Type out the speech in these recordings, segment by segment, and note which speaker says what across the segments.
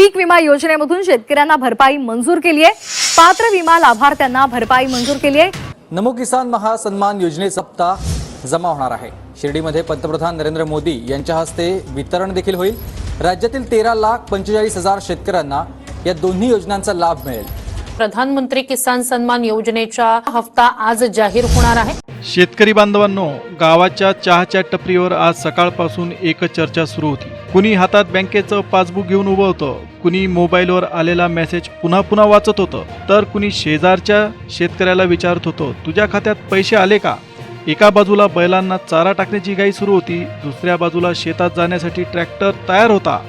Speaker 1: पीक विमा योजनेमधून शेतकऱ्यांना भरपाई मंजूर केली आहे। पात्र विमा लाभार्थ्यांना भरपाई मंजूर केली आहे।
Speaker 2: नमो किसान महासन्मान योजनेचा हप्ता जमा होणार आहे। शिर्डीमध्ये पंतप्रधान नरेंद्र मोदी यांच्या हस्ते वितरण देखील होईल। राज्यातील 13,45,000 शेतकऱ्यांना या दोन्ही योजनांचा लाभ मिळेल।
Speaker 3: प्रधानमंत्री किसान सन्मान योजनेचा हप्ता आज जाहीर होणार आहे।
Speaker 4: शेतकरी बांधवांनो, गावाच्या चहाच्या टपरीवर आज सकाळपासून एक चर्चा सुरू होती। कुणी हातात बँकेचं पासबुक घेऊन उभं होतं, कुणी मोबाईलवर आलेला मेसेज पुन्हा पुन्हा वाचत होतं, तर कुणी शेजारच्या शेतकऱ्याला विचारत होतं, तुझ्या खात्यात पैसे आले का? एका बाजूला बैलांना चारा टाकण्याची घाई सुरू होती, दुसऱ्या बाजूला शेतात जाण्यासाठी ट्रॅक्टर तयार होता।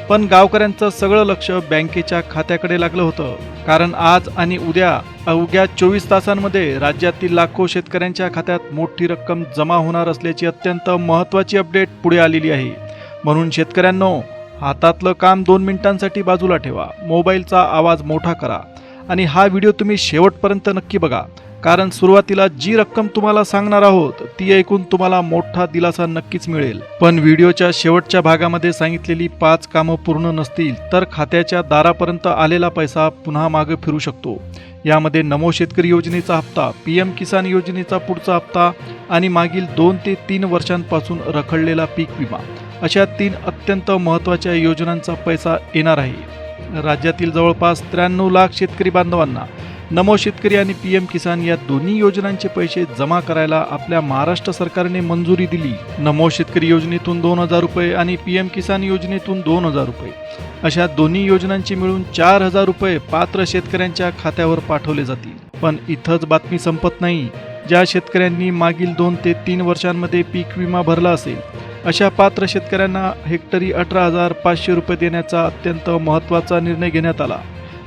Speaker 4: पण गावकऱ्यांचं सगळं लक्ष बँकेच्या खात्याकडे लागलं होतं, कारण आज आणि उद्या अवघ्या 24 तासांमध्ये राज्यातील लाखो शेतकऱ्यांच्या खात्यात मोठी रक्कम जमा होणार असल्याची अत्यंत महत्त्वाची अपडेट पुढे आलेली आहे। म्हणून शेतकऱ्यांनो, हातातलं काम 2 मिनिटांसाठी बाजूला ठेवा, मोबाईलचा आवाज मोठा करा आणि हा व्हिडिओ तुम्ही शेवटपर्यंत नक्की बघा, कारण सुरुवातीला जी रक्कम तुम्हाला सांगणार आहोत ती ऐकून तुम्हाला मोठा दिलासा नक्कीच मिळेल। पण व्हिडिओच्या शेवटच्या भागामध्ये सांगितलेली 5 कामं पूर्ण नसतील तर खात्याच्या दारापर्यंत आलेला पैसा पुन्हा मागे फिरू शकतो। यामध्ये नमो शेतकरी योजनेचा हप्ता, पीएम किसान योजनेचा पुढचा हप्ता आणि मागील 2 ते 3 वर्षांपासून रखडलेला पीक विमा अशा 3 अत्यंत महत्त्वाच्या योजनांचा पैसा येणार आहे। राज्यातील जवळपास 93 लाख शेतकरी बांधवांना नमो शेतकरी आणि पीएम किसान या दोन्ही योजनांचे पैसे जमा करायला आपल्या महाराष्ट्र सरकारने मंजुरी दिली। नमो शेतकरी योजनेतून 2,000 रुपये आणि पीएम किसान योजनेतून 2,000 रुपये अशा दोन्ही योजनांची मिळून 4,000 रुपये पात्र शेतकऱ्यांच्या खात्यावर पाठवले जातील। पण इथंच बातमी संपत नाही। ज्या शेतकऱ्यांनी मागील 2 ते 3 वर्षांमध्ये पीक विमा भरला असेल अशा पात्र शेतकऱ्यांना हेक्टरी 18,500 रुपये देण्याचा अत्यंत महत्त्वाचा निर्णय घेण्यात आला।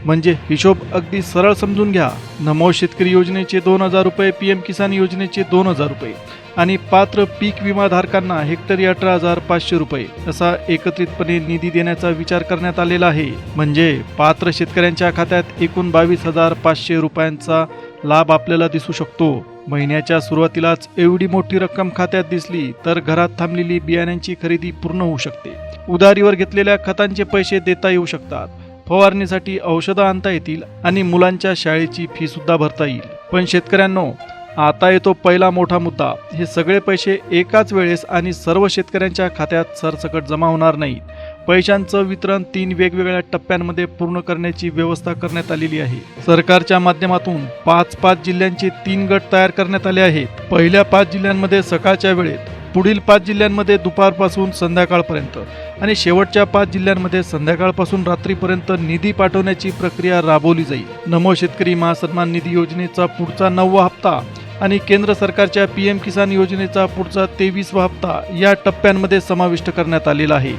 Speaker 4: म्हणजे हिशोब अगदी सरळ समजून घ्या, नमो शेतकरी योजनेचे 2,000 रुपये, पीएम किसान योजनेचे 2,000 रुपये आणि पात्र पीक विमाधारकांना हेक्टरी 18,500 रुपये असा एकत्रितपणे निधी देण्याचा विचार करण्यात आलेला आहे। म्हणजे पात्र शेतकऱ्यांच्या खात्यात एकूण 22,500 रुपयांचा लाभ आपल्याला दिसू शकतो। महिन्याच्या सुरुवातीलाच एवढी मोठी रक्कम खात्यात दिसली तर घरात थांबलेली बियाण्यांची खरेदी पूर्ण होऊ शकते, उधारीवर घेतलेल्या खतांचे पैसे देता येऊ शकतात, फवारणीसाठी औषधं आणता येतील आणि मुलांच्या शाळेची फी सुद्धा भरता येईल। पण शेतकऱ्यांनो, आता येतो पहिला मोठा मुद्दा। हे सगळे पैसे एकाच वेळेस आणि सर्व शेतकऱ्यांच्या खात्यात सरसकट जमा होणार नाहीत। पैशांचं वितरण 3 वेगवेगळ्या टप्प्यांमध्ये पूर्ण करण्याची व्यवस्था करण्यात आलेली आहे। सरकारच्या माध्यमातून 5-5 जिल्ह्यांचे 3 गट तयार करण्यात आले आहेत। पहिल्या 5 जिल्ह्यांमध्ये सकाळच्या वेळेत, पुढील 5 जिल्ह्यांमध्ये दुपारपासून संध्याकाळपर्यंत आणि शेवटच्या 5 जिल्ह्यांमध्ये संध्याकाळपासून रात्रीपर्यंत निधी पाठवण्याची प्रक्रिया राबवली जाईल। नमो शेतकरी महासन्मान निधी योजनेचा पुढचा 9वा हप्ता आणि केंद्र सरकारच्या पीएम किसान योजनेचा पुढचा 23वा हप्ता या टप्प्यांमध्ये समाविष्ट करण्यात आलेला आहे।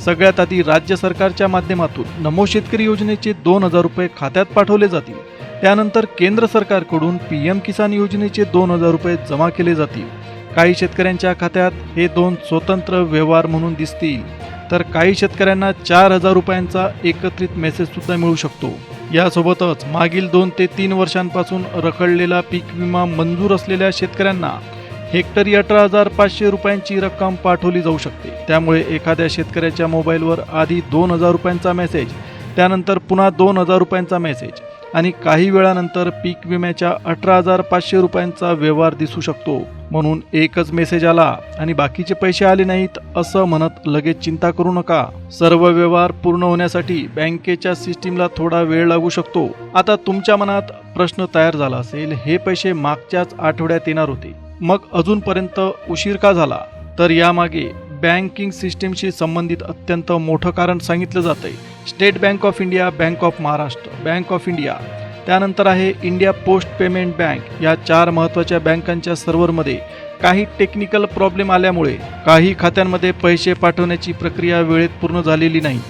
Speaker 4: सगळ्यात आधी राज्य सरकारच्या माध्यमातून नमो शेतकरी योजनेचे 2,000 रुपये खात्यात पाठवले जातील। त्यानंतर केंद्र सरकारकडून पीएम किसान योजनेचे 2,000 रुपये जमा केले जातील। काही शेतकऱ्यांच्या खात्यात हे 2 स्वतंत्र व्यवहार म्हणून दिसतील, तर काही शेतकऱ्यांना 4,000 रुपयांचा एकत्रित मेसेज सुद्धा मिळू शकतो। यासोबतच मागील 2 ते 3 वर्षांपासून रखडलेला पीक विमा मंजूर असलेल्या शेतकऱ्यांना हेक्टरी 18,500 रुपयांची रक्कम पाठवली जाऊ शकते। त्यामुळे एखाद्या शेतकऱ्याच्या मोबाईलवर आधी 2,000 रुपयांचा मेसेज, त्यानंतर पुन्हा 2,000 रुपयांचा मेसेज आणि काही वेळानंतर पीक विम्याच्या 18,500 रुपयांचा व्यवहार दिसू शकतो। म्हणून एकच मेसेज आला आणि बाकीचे पैसे आले नाहीत असं म्हणत लगेच चिंता करू नका। सर्व व्यवहार पूर्ण होण्यासाठी बँकेच्या सिस्टीमला थोडा वेळ लागू शकतो। आता तुमच्या मनात प्रश्न तयार झाला असेल, हे पैसे मागच्याच आठवड्यात येणार होते, मग अजूनपर्यंत उशीर का झाला? तर यामागे बँकिंग सिस्टीमशी संबंधित अत्यंत मोठं कारण सांगितलं जातंय। State Bank of India, bank of Maharashtra, bank of India, त्यानंतर आहे इंडिया पोस्ट पेमेंट बँक, या 4 महत्त्वाच्या बँकांच्या सर्व्हरमध्ये काही टेक्निकल प्रॉब्लेम आल्यामुळे काही खात्यांमध्ये पैसे पाठवण्याची प्रक्रिया वेळेत पूर्ण झालेली नाही।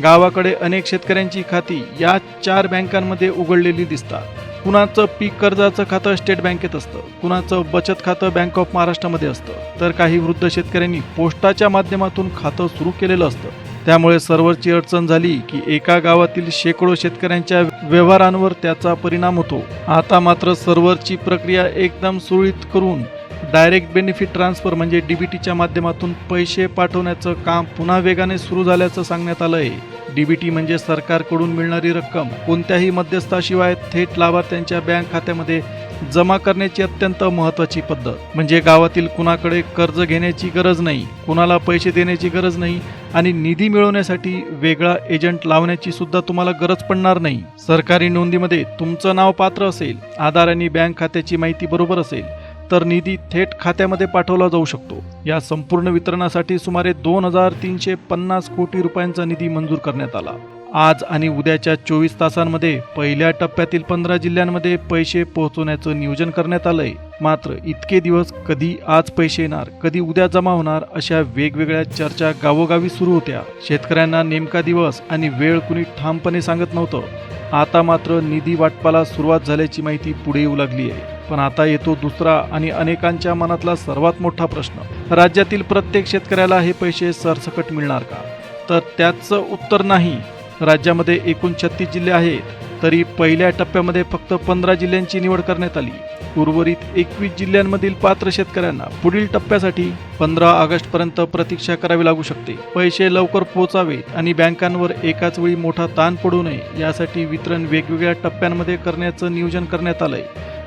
Speaker 4: गावाकडे अनेक शेतकऱ्यांची खाती या 4 बँकांमध्ये उघडलेली दिसतात। कुणाचं पीक कर्जाचं खातं स्टेट बँकेत असतं, कुणाचं बचत खातं बँक ऑफ महाराष्ट्रामध्ये असतं, तर काही वृद्ध शेतकऱ्यांनी पोस्टाच्या माध्यमातून खातं सुरू केलेलं असतं। त्यामुळे सर्व्हरची अडचण झाली की एका गावातील शेकडो शेतकऱ्यांच्या व्यवहारांवर त्याचा परिणाम होतो। आता मात्र सर्व्हरची प्रक्रिया एकदम सुरळीत करून डायरेक्ट बेनिफिट ट्रान्सफर म्हणजे डीबीटीच्या माध्यमातून पैसे पाठवण्याचं काम पुन्हा वेगाने सुरू झाल्याचं सांगण्यात आलं आहे। डीबीटी म्हणजे सरकारकडून मिळणारी रक्कम कोणत्याही मध्यस्थाशिवाय थेट लाभार्थ्यांच्या बँक खात्यामध्ये जमा करण्याची अत्यंत महत्त्वाची पद्धत. म्हणजे गावातील कुणाकडे कर्ज घेण्याची गरज नाही, कुणाला पैसे देण्याची गरज नाही आणि निधी मिळवण्यासाठी वेगळा एजंट लावण्याची सुद्धा तुम्हाला गरज पडणार नाही. सरकारी नोंदीमध्ये तुमचं नाव पात्र असेल, आधार आणि बँक खात्याची माहिती बरोबर असेल तर निधी थेट खात्यामध्ये पाठवला जाऊ शकतो. या संपूर्ण वितरणासाठी सुमारे 2,350 कोटी रुपयांचा निधी मंजूर करण्यात आला. आज आणि उद्याच्या 24 तासांमध्ये पहिल्या टप्प्यातील 15 जिल्ह्यांमध्ये पैसे पोहोचवण्याचं नियोजन करण्यात आलंय. मात्र इतके दिवस कधी आज पैसे येणार, कधी उद्या जमा होणार अशा वेगवेगळ्या चर्चा गावोगावी सुरू होत्या. शेतकऱ्यांना नेमका दिवस आणि वेळ कुणी ठामपणे सांगत नव्हतं. आता मात्र निधी वाटपाला सुरुवात झाल्याची माहिती पुढे येऊ लागली आहे. पण आता येतो दुसरा आणि अनेकांच्या मनातला सर्वात मोठा प्रश्न. राज्यातील प्रत्येक शेतकऱ्याला हे पैसे सरसकट मिळणार का? तर त्याचं उत्तर नाही. राज्यामध्ये एकूण 36 जिल्हे आहेत, तरी पहिल्या टप्प्यामध्ये फक्त 15 जिल्ह्यांची निवड करण्यात आली. उर्वरित 21 जिल्ह्यांमधील पात्र शेतकऱ्यांना पुढील टप्प्यासाठी 15 ऑगस्टपर्यंत प्रतीक्षा करावी लागू शकते. पैसे लवकर पोहोचावेत आणि बँकांवर एकाच वेळी मोठा ताण पडू नये यासाठी वितरण वेगवेगळ्या टप्प्यांमध्ये करण्याचं नियोजन करण्यात आलंय.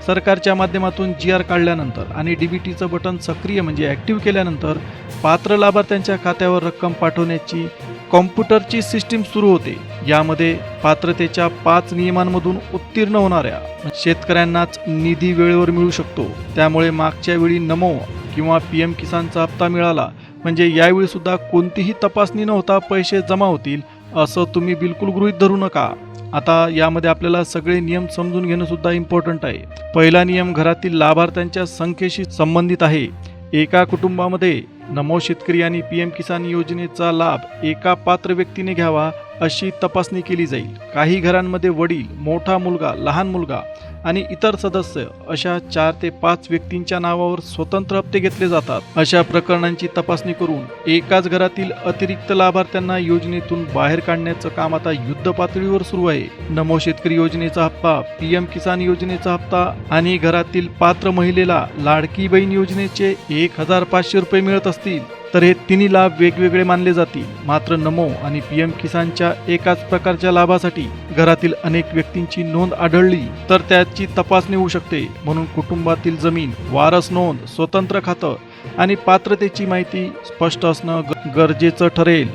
Speaker 4: सरकारच्या माध्यमातून GR काढल्यानंतर आणि डीबीटीचं बटन सक्रिय म्हणजे ॲक्टिव्ह केल्यानंतर पात्र लाभार्थ्यांच्या खात्यावर रक्कम पाठवण्याची कॉम्प्युटरची सिस्टीम सुरू होते. यामध्ये पात्रतेच्या 5 नियमांमधून उत्तीर्ण होणाऱ्या शेतकऱ्यांनाच निधी वेळेवर मिळू शकतो. त्यामुळे मागच्या वेळी नमो किंवा PM किसानचा हप्ता मिळाला म्हणजे यावेळी सुद्धा कोणतीही तपासणी न होता पैसे जमा होतील असं तुम्ही बिलकुल गृहीत धरू नका. आता यामध्ये आपल्याला सगळे नियम समजून घेणं सुद्धा इम्पॉर्टंट आहे. पहिला नियम घरातील लाभार्थ्यांच्या संख्येशी संबंधित आहे. एका कुटुंबामध्ये नमो शेतकरी आणि PM किसान योजनेचा लाभ एका पात्र व्यक्तीने घ्यावा अशी तपासणी केली जाईल. काही घरांमध्ये वडील, मोठा मुलगा, लहान मुलगा आणि इतर सदस्य अशा 4 ते 5 व्यक्तींच्या नावावर स्वतंत्र हप्ते घेतले जातात. अशा प्रकरणांची तपासणी करून एकाच घरातील अतिरिक्त लाभार्थ्यांना योजनेतून बाहेर काढण्याचं काम आता युद्ध पातळीवर सुरू आहे. नमो शेतकरी योजनेचा हप्ता, PM किसान योजनेचा हप्ता आणि घरातील पात्र महिलेला लाडकी बहीण योजनेचे 1,500 रुपये मिळत असतील तर हे तिन्ही लाभ वेगवेगळे मानले जातील. मात्र नमो आणि PM किसानच्या एकाच प्रकारच्या लाभासाठी घरातील अनेक व्यक्तींची नोंद आढळली तर त्याची तपासणी होऊ शकते. म्हणून कुटुंबातील जमीन, वारस नोंद, स्वतंत्र खातं आणि पात्रतेची माहिती स्पष्ट असणं गरजेचं ठरेल.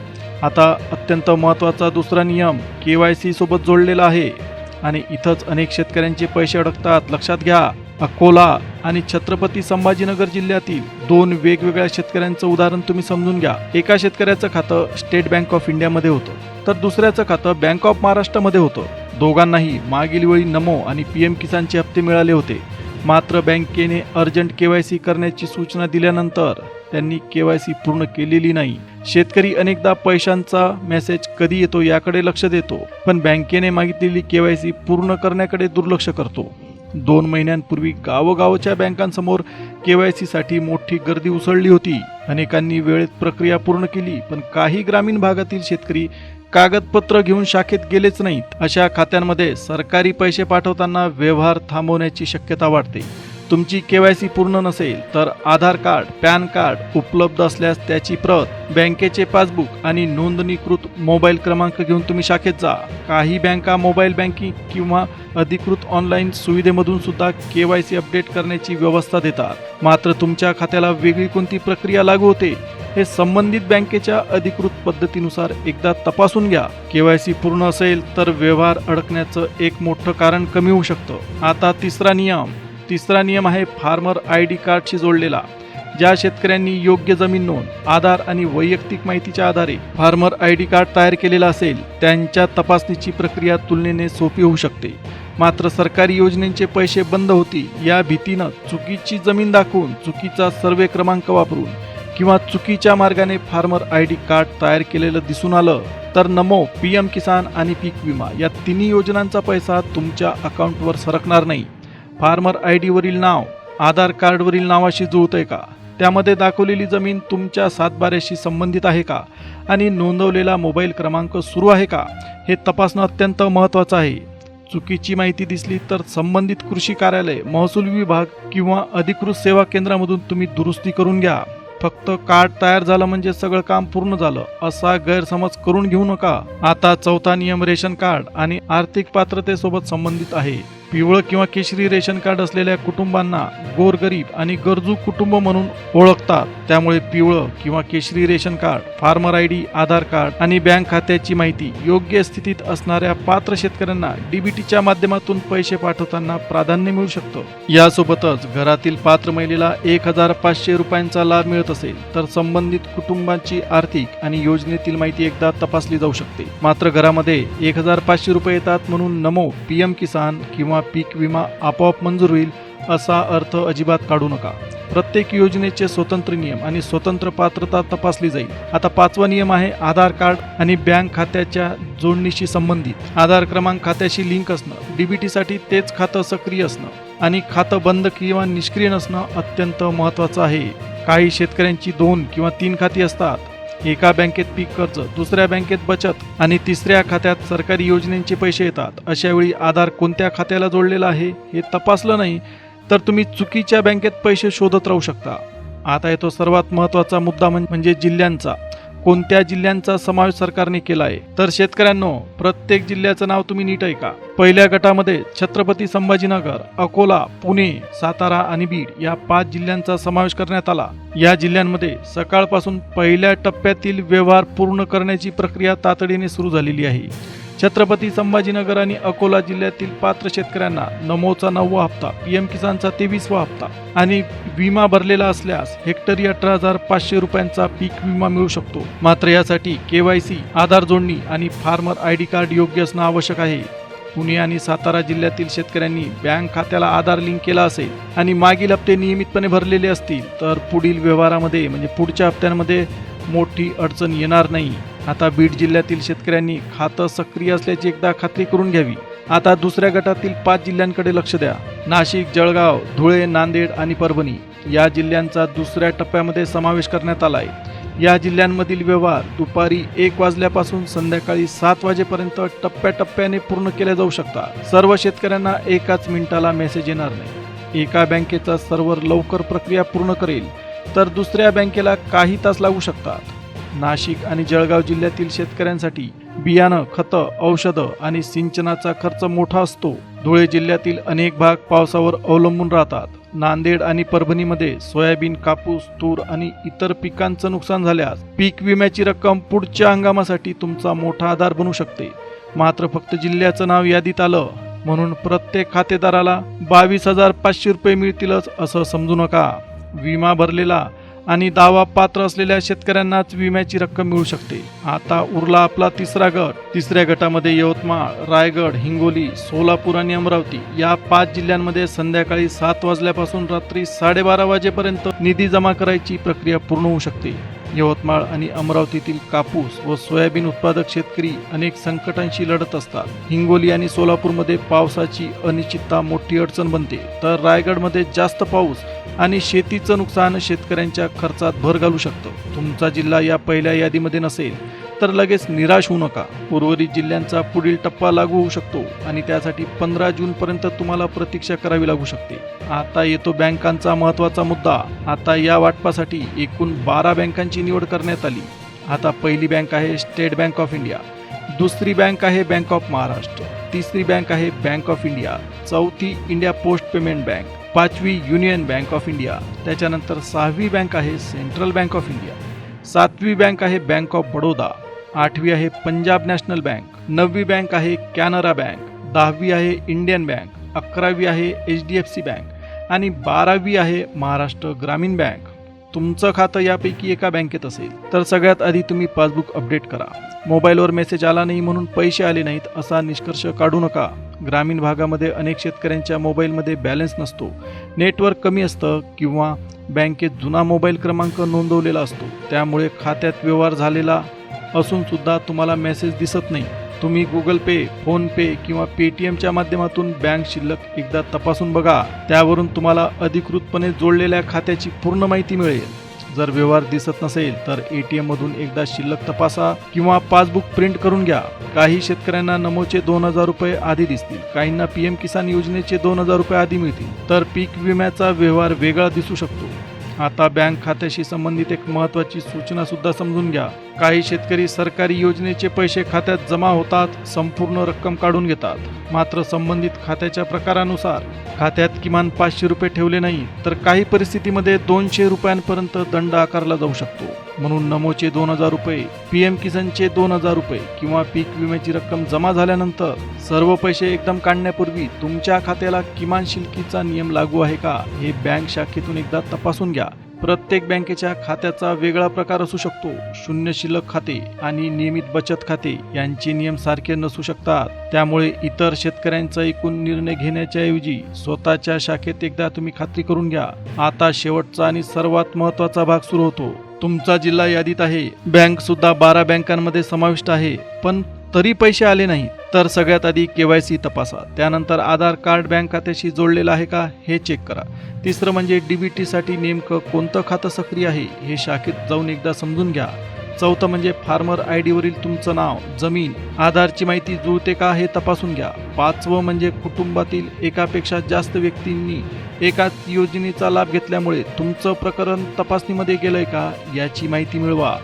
Speaker 4: आता अत्यंत महत्त्वाचा दुसरा नियम KYC सोबत जोडलेला आहे आणि इथंच अनेक शेतकऱ्यांचे पैसे अडकतात. लक्षात घ्या. अकोला आणि छत्रपती संभाजीनगर जिल्ह्यातील 2 वेगवेगळ्या शेतकऱ्यांचं उदाहरण तुम्ही समजून घ्या. एका शेतकऱ्याचं खातं स्टेट बँक ऑफ इंडियामध्ये होतं तर दुसऱ्याचं खातं बँक ऑफ महाराष्ट्रामध्ये होतं. दोघांनाही मागील वेळी नमो आणि PM किसानचे हप्ते मिळाले होते. मात्र बँकेने अर्जंट KYC करण्याची सूचना दिल्यानंतर त्यांनी KYC पूर्ण केलेली नाही. शेतकरी अनेकदा पैशांचा मेसेज कधी येतो याकडे लक्ष देतो, पण बँकेने मागितलेली KYC पूर्ण करण्याकडे दुर्लक्ष करतो. 2 महिन्यांपूर्वी गावोगावच्या बँकांसमोर KYC साठी मोठी गर्दी उसळली होती. अनेकांनी वेळेत प्रक्रिया पूर्ण केली, पण काही ग्रामीण भागातील शेतकरी कागदपत्र घेऊन शाखेत गेलेच नाहीत. अशा खात्यांमध्ये सरकारी पैसे पाठवताना व्यवहार थांबवण्याची शक्यता वाढते. तुमची KYC पूर्ण नसेल तर आधार कार्ड, पॅन कार्ड उपलब्ध असल्यास त्याची प्रत, बँकेचे पासबुक आणि नोंदणीकृत मोबाईल क्रमांक घेऊन तुम्ही शाखेत जा. काही बँका मोबाईल बँकिंग किंवा अधिकृत ऑनलाईन सुविधेमधून सुद्धा KYC अपडेट करण्याची व्यवस्था देतात. मात्र तुमच्या खात्याला वेगळी कोणती प्रक्रिया लागू होते हे संबंधित बँकेच्या अधिकृत पद्धतीनुसार एकदा तपासून घ्या. KYC पूर्ण असेल तर व्यवहार अडकण्याचं एक मोठं कारण कमी होऊ शकतं. आता तिसरा नियम आहे फार्मर ID कार्डशी जोडलेला. ज्या शेतकऱ्यांनी योग्य जमीन नोंद, आधार आणि वैयक्तिक माहितीच्या आधारे फार्मर ID कार्ड तयार केलेला असेल त्यांच्या तपासणीची प्रक्रिया तुलनेने सोपी होऊ शकते. मात्र सरकारी योजनेचे पैसे बंद होतील या भीतीनं चुकीची जमीन दाखवून, चुकीचा सर्वे क्रमांक वापरून किंवा चुकीच्या मार्गाने फार्मर ID कार्ड तयार केलेलं दिसून आलं तर नमो, PM किसान आणि पीक विमा या तिन्ही योजनांचा पैसा तुमच्या अकाउंटवर सरकणार नाही. फार्मर ID वरील नाव आधार कार्डवरील नावाशी जुळतंय का? त्यामध्ये दाखवलेली जमीन तुमच्या सातबाऱ्याशी संबंधित आहे का? आणि नोंदवलेला मोबाईल क्रमांक सुरू आहे का? हे तपासणं अत्यंत महत्त्वाचं आहे. चुकीची माहिती दिसली तर संबंधित कृषी कार्यालय, महसूल विभाग किंवा अधिकृत सेवा केंद्रामधून तुम्ही दुरुस्ती करून घ्या. फक्त कार्ड तयार झालं म्हणजे सगळं काम पूर्ण झालं असा गैरसमज करून घेऊ नका. आता चौथा नियम रेशन कार्ड आणि आर्थिक पात्रतेसोबत संबंधित आहे. पिवळं किंवा केशरी रेशन कार्ड असलेल्या कुटुंबांना गोरगरीब आणि गरजू कुटुंब म्हणून ओळखतात. त्यामुळे पिवळं किंवा केशरी रेशन कार्ड, फार्मर आयडी, आधार कार्ड आणि बँक खात्याची माहिती योग्य स्थितीत असणाऱ्या पात्र शेतकऱ्यांना डीबीटीच्या माध्यमातून पैसे पाठवताना प्राधान्य मिळू शकतं. यासोबतच घरातील पात्र महिलेला 1500 रुपयांचा लाभ मिळत असेल तर संबंधित कुटुंबाची आर्थिक आणि योजनेतील माहिती एकदा तपासली जाऊ शकते. मात्र घरामध्ये 1500 रुपये येतात म्हणून नमो PM किसान किंवा पीक विमा आपोआप मंजूर होईल असा अर्थ अजिबात काढू नका. प्रत्येक योजनेचे स्वतंत्र नियम आणि स्वतंत्र पात्रता तपासली जाईल. आता 5वा नियम आहे आधार कार्ड आणि बँक खात्याच्या जोडणीशी संबंधित. आधार क्रमांक खात्याशी लिंक असणं, डीबीटीसाठी तेच खातं सक्रिय असणं आणि खातं बंद किंवा निष्क्रिय नसणं अत्यंत महत्त्वाचं आहे. काही शेतकऱ्यांची 2 किंवा 3 खाती असतात. एका बँकेत पीक कर्ज, दुसऱ्या बँकेत बचत आणि तिसऱ्या खात्यात सरकारी योजनेचे पैसे येतात. अशा वेळी आधार कोणत्या खात्याला जोडलेला आहे हे तपासलं नाही तर तुम्ही चुकीच्या बँकेत पैसे शोधत राहू शकता. आता येतो सर्वात महत्त्वाचा मुद्दा म्हणजे जिल्ह्यांचा. कोणत्या जिल्ह्यांचा समावेश सरकारने केला आहे तर शेतकऱ्यांनो, प्रत्येक जिल्ह्याचं नाव तुम्ही नीट ऐका. पहिल्या गटामध्ये छत्रपती संभाजीनगर, अकोला, पुणे, सातारा आणि बीड या 5 जिल्ह्यांचा समावेश करण्यात आला. या जिल्ह्यांमध्ये सकाळपासून पहिल्या टप्प्यातील व्यवहार पूर्ण करण्याची प्रक्रिया तातडीने सुरू झालेली आहे. छत्रपती संभाजीनगर आणि अकोला जिल्ह्यातील पात्र शेतकऱ्यांना नमोचा 9वा हप्ता, PM किसानचा 23वा हप्ता आणि विमा भरलेला असल्यास हेक्टरी 18,500 रुपयांचा पीक विमा मिळू शकतो. मात्र यासाठी KYC, आधार जोडणी आणि फार्मर ID कार्ड योग्य असणं आवश्यक आहे. पुणे आणि सातारा जिल्ह्यातील शेतकऱ्यांनी बँक खात्याला आधार लिंक केला असेल आणि मागील हप्ते नियमितपणे भरलेले असतील तर पुढील व्यवहारामध्ये म्हणजे पुढच्या हप्त्यांमध्ये मोठी अडचण येणार नाही. आता बीड जिल्ह्यातील शेतकऱ्यांनी खातं सक्रिय असल्याची एकदा खात्री करून घ्यावी. आता दुसऱ्या गटातील 5 जिल्ह्यांकडे लक्ष द्या. नाशिक, जळगाव, धुळे, नांदेड आणि परभणी या जिल्ह्यांचा दुसऱ्या टप्प्यामध्ये समावेश करण्यात आला आहे. या जिल्ह्यांमधील व्यवहार दुपारी 1 वाजल्यापासून संध्याकाळी 7 वाजेपर्यंत टप्प्याटप्प्याने पूर्ण केले जाऊ शकतात. सर्व शेतकऱ्यांना एकाच मिनिटाला मेसेज येणार नाही. एका बँकेचा सर्व्हर लवकर प्रक्रिया पूर्ण करेल तर दुसऱ्या बँकेला काही तास लागू शकतात. नाशिक आणि जळगाव जिल्ह्यातील शेतकऱ्यांसाठी बियाणं, खतं, औषधं आणि सिंचनाचा खर्च मोठा असतो. धुळे जिल्ह्यातील अनेक भाग पावसावर अवलंबून राहतात. नांदेड आणि परभणीमध्ये सोयाबीन, कापूस, तूर आणि इतर पिकांचं नुकसान झाल्यास पीक विम्याची रक्कम पुढच्या हंगामासाठी तुमचा मोठा आधार बनू शकते. मात्र फक्त जिल्ह्याचं नाव यादीत आलं म्हणून प्रत्येक खातेदाराला 22,500 रुपये मिळतीलच असं समजू नका. विमा भरलेला आणि दावा पात्र असलेल्या शेतकऱ्यांनाच विम्याची रक्कम मिळू शकते. आता उरला आपला तिसरा गट. तिसऱ्या गटामध्ये यवतमाळ, रायगड, हिंगोली, सोलापूर आणि अमरावती या 5 जिल्ह्यांमध्ये संध्याकाळी 7 वाजल्यापासून रात्री 12:30 वाजेपर्यंत निधी जमा करायची प्रक्रिया पूर्ण होऊ शकते. यवतमाळ आणि अमरावतीतील कापूस व सोयाबीन उत्पादक शेतकरी अनेक संकटांशी लढत असतात. हिंगोली आणि सोलापूरमध्ये पावसाची अनिश्चितता मोठी अडचण बनते तर रायगडमध्ये जास्त पाऊस आणि शेतीचं नुकसान शेतकऱ्यांच्या खर्चात भर घालू शकतं. तुमचा जिल्हा या पहिल्या यादीमध्ये नसेल तर लगेच निराश होऊ नका. उर्वरित जिल्ह्यांचा पुढील टप्पा लागू होऊ शकतो आणि त्यासाठी 15 जूनपर्यंत तुम्हाला प्रतीक्षा करावी लागू शकते. आता येतो बँकांचा महत्त्वाचा मुद्दा. आता या वाटपासाठी एकूण 12 बँकांची निवड करण्यात आली. आता पहिली बँक आहे स्टेट बँक ऑफ इंडिया, दुसरी बँक आहे बँक ऑफ महाराष्ट्र, तिसरी बँक आहे बँक ऑफ इंडिया, चौथी इंडिया पोस्ट पेमेंट बँक, 5वी युनियन बँक ऑफ इंडिया, त्याच्यानंतर 6वी बँक आहे सेंट्रल बँक ऑफ इंडिया, 7वी बँक आहे बँक ऑफ बडोदा, 8वी आहे पंजाब नॅशनल बँक, 9वी बँक आहे कॅनरा बँक, 10वी आहे इंडियन बँक, 11वी आहे HDFC बँक आणि 12वी आहे महाराष्ट्र ग्रामीण बँक. तुमचं खातं यापैकी एका बँकेत असेल तर सगळ्यात आधी तुम्ही पासबुक अपडेट करा. मोबाईलवर मेसेज आला नाही म्हणून पैसे आले नाहीत असा निष्कर्ष काढू नका. ग्रामीण भागामध्ये अनेक शेतकऱ्यांच्या मोबाईलमध्ये बॅलन्स नसतो, नेटवर्क कमी असतं किंवा बँकेत जुना मोबाईल क्रमांक नोंदवलेला असतो. त्यामुळे खात्यात व्यवहार झालेला असून सुद्धा तुम्हाला मेसेज दिसत नाही. तुम्ही गुगल पे, फोन पे किंवा पेटीएमच्या माध्यमातून बँक शिल्लक एकदा तपासून बघा. त्यावरून तुम्हाला अधिकृतपणे जोडलेल्या खात्याची पूर्ण माहिती मिळेल. जर व्यवहार दिसत नसेल तर ATM मधून एकदा शिल्लक तपासा किंवा पासबुक प्रिंट करून घ्या. काही शेतकऱ्यांना नमोचे 2,000 रुपये आधी दिसतील, काहींना PM किसान योजनेचे 2,000 रुपये आधी मिळतील तर पीक विम्याचा व्यवहार वेगळा दिसू शकतो. आता बँक खात्याशी संबंधित एक महत्त्वाची सूचना सुद्धा समजून घ्या. काही शेतकरी सरकारी योजनेचे पैसे खात्यात जमा होतात, संपूर्ण रक्कम काढून घेतात. मात्र संबंधित खात्याच्या प्रकारानुसार खात्यात किमान 500 रुपये ठेवले नाही तर काही परिस्थितीमध्ये 200 रुपयांपर्यंत दंड आकारला जाऊ शकतो. म्हणून नमोचे 2000 रुपये, PM किसानचे 2000 रुपये किंवा पीक विम्याची रक्कम जमा झाल्यानंतर सर्व पैसे एकदम काढण्यापूर्वी तुमच्या खात्याला किमान शिल्लकीचा नियम लागू आहे का हे बँक शाखेतून एकदा तपासून घ्या. प्रत्येक बँकेच्या खात्याचा वेगळा प्रकार असू शकतो. शून्य शिल्लक खाते आणि नियमित बचत खाते यांचे नियम सारखे नसू शकतात. त्यामुळे इतर शेतकऱ्यांचा एकूण निर्णय घेण्याच्या ऐवजी स्वतःच्या शाखेत एकदा तुम्ही खात्री करून घ्या. आता शेवटचा आणि सर्वात महत्त्वाचा भाग सुरू होतो. तुमचा जिल्हा यादीत आहे, बँक सुद्धा 12 बँकांमध्ये समाविष्ट आहे, पण तरी पैसे आले नाही तर सगळ्यात आधी KYC तपासा. त्यानंतर आधार कार्ड बँक खात्याशी जोडलेलं आहे का हे चेक करा. तिसरं म्हणजे DBT साठी नेमकं कोणतं खातं सक्रिय आहे हे शाखेत जाऊन एकदा समजून घ्या. चौथं म्हणजे फार्मर ID वरील तुमचं नाव, जमीन, आधारची माहिती जुळते का हे तपासून घ्या. पाचवं म्हणजे कुटुंबातील एकापेक्षा जास्त व्यक्तींनी एकाच योजनेचा लाभ घेतल्यामुळे तुमचं प्रकरण तपासणीमध्ये गेलंय का याची माहिती मिळवा.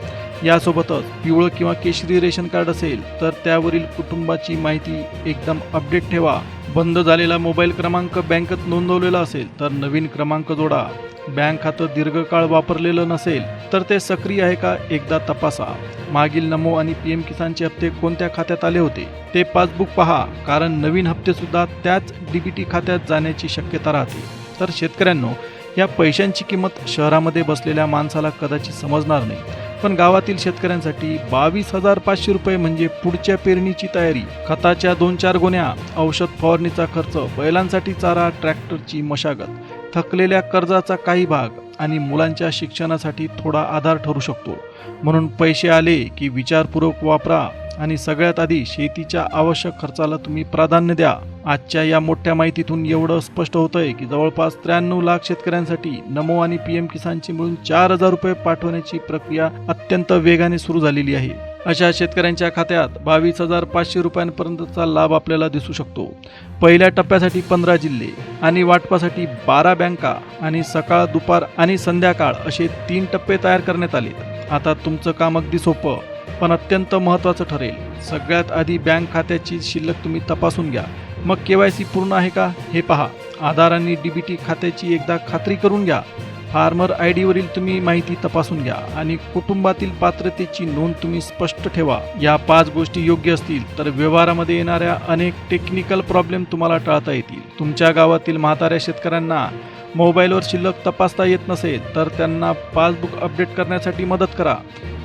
Speaker 4: यासोबतच पिवळं किंवा केशरी रेशन कार्ड असेल तर त्यावरील कुटुंबाची माहिती एकदम अपडेट ठेवा. बंद झालेला मोबाईल क्रमांक बँकेत नोंदवलेला असेल तर नवीन क्रमांक जोडा. बँक खातं दीर्घकाळ वापरलेलं नसेल तर ते सक्रिय आहे का एकदा तपासा. मागील नमो आणि PM किसानचे हप्ते कोणत्या खात्यात आले होते ते पासबुक पहा, कारण नवीन हप्ते सुद्धा त्याच DBT खात्यात जाण्याची शक्यता राहते. तर शेतकऱ्यांनो, या पैशांची किंमत शहरामध्ये बसलेल्या माणसाला कदाचित समजणार नाही, पण गावातील शेतकऱ्यांसाठी 22,500 रुपये म्हणजे पुढच्या पेरणीची तयारी, खताच्या 2-4 गोण्या, औषध फवारणीचा खर्च, बैलांसाठी चारा, ट्रॅक्टरची मशागत, थकलेल्या कर्जाचा काही भाग आणि मुलांच्या शिक्षणासाठी थोडा आधार ठरू शकतो. म्हणून पैसे आले की विचारपूर्वक वापरा आणि सगळ्यात आधी शेतीच्या आवश्यक खर्चाला तुम्ही प्राधान्य द्या. आजच्या या मोठ्या माहितीतून एवढं स्पष्ट होतंय की जवळपास 93 लाख शेतकऱ्यांसाठी नमो आणि PM किसानचे मिळून 4000 रुपये पाठवण्याची प्रक्रिया अत्यंत वेगाने सुरू झालेली आहे. अशा शेतकऱ्यांच्या खात्यात 22,500 रुपयांपर्यंतचा लाभ आपल्याला दिसू शकतो. पहिल्या टप्प्यासाठी 15 जिल्हे आणि वाटपासाठी 12 बँका आणि सकाळ, दुपार आणि संध्याकाळ असे 3 टप्पे तयार करण्यात आले. आता तुमचं काम अगदी सोपं पण अत्यंत महत्त्वाचं ठरेल. सगळ्यात आधी बँक खात्याची शिल्लक तुम्ही तपासून घ्या. मग KYC पूर्ण आहे का हे पहा. आधार आणि DBT खात्याची एकदा खात्री करून घ्या. फार्मर ID वरील तुम्ही माहिती तपासून घ्या आणि कुटुंबातील पात्रतेची नोंद तुम्ही स्पष्ट ठेवा. या 5 गोष्टी योग्य असतील तर व्यवहारामध्ये येणाऱ्या अनेक टेक्निकल प्रॉब्लेम तुम्हाला टाळता येतील. तुमच्या गावातील म्हाताऱ्या शेतकऱ्यांना मोबाईलवर शिल्लक तपासता येत नसेल तर त्यांना पासबुक अपडेट करण्यासाठी मदत करा.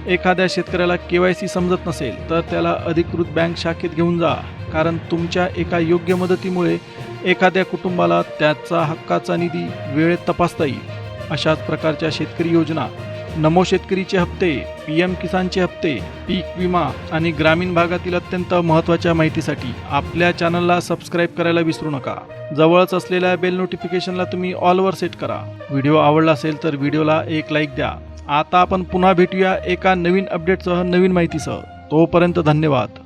Speaker 4: एखाद्या शेतकऱ्याला KYC समजत नसेल तर त्याला अधिकृत बँक शाखेत घेऊन जा, कारण तुमच्या एका योग्य मदतीमुळे एखाद्या कुटुंबाला त्याचा हक्काचा निधी वेळेत तपासता येईल. अशाच प्रकारच्या शेतकरी योजना, नमो शेतकरीचे हप्ते, PM किसानचे हप्ते, पीक विमा आणि ग्रामीण भागातील अत्यंत महत्त्वाच्या माहितीसाठी आपल्या चॅनलला सबस्क्राईब करायला विसरू नका. जवळच असलेल्या बेल नोटिफिकेशनला तुम्ही ऑलवर सेट करा. व्हिडिओ आवडला असेल तर व्हिडिओला एक लाईक द्या. आता आपण पुन्हा भेटूया एका नवीन अपडेटसह, नवीन माहितीसह. तोपर्यंत धन्यवाद.